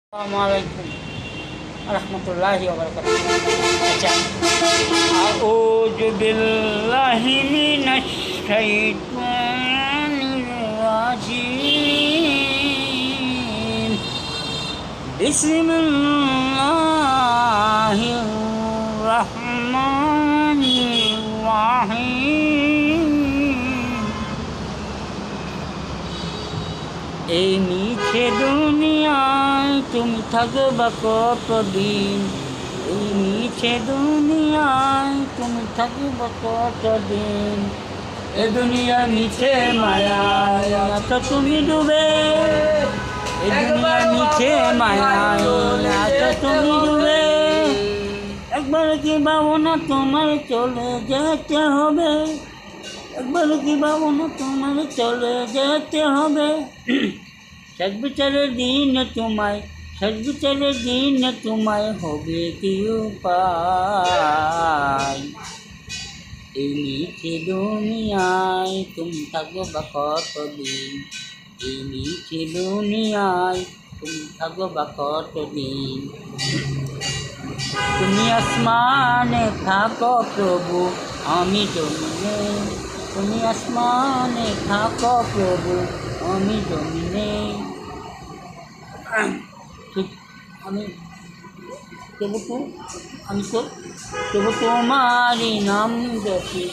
Assalamualaikum warahmatullahi wabarakatuh. Baca. A'udzu billahi minasy syaithanir rajim. Bismillahirrahmanirrahim. এই মিছে দুনিয়ায় তুমি থাকবা কতদিন, এই মিছে দুনিয়ায় তুমি থাকবা কতদিন, এ দুনিয়া মিছে মায়ায় আছো তুমি ডুবে, এ দুনিয়া মিছে মায়ায় আছো তুমি ডুবে। একবার কি ভাবনা তোমার চলে যেতে হবে, একবার কি ভাবনা তোমার চলে যেতে হবে। শেষ বিচারের দিন তোমায়, শেষ বিচারের দিন তোমায় হবে কি উপায়। এই মিছে দুনিয়ায় তুমি থাকবা কতদিন, এই মিছে দুনিয়ায় তুমি থাকবা কতদিন। তুমি আসমানে থাকো প্রভু, আমি জমিনে, তুমি আসমানে থাকো প্রভু, আমি জমিনে। ঠিক আমি তবু তো তোমারই নাম জপি।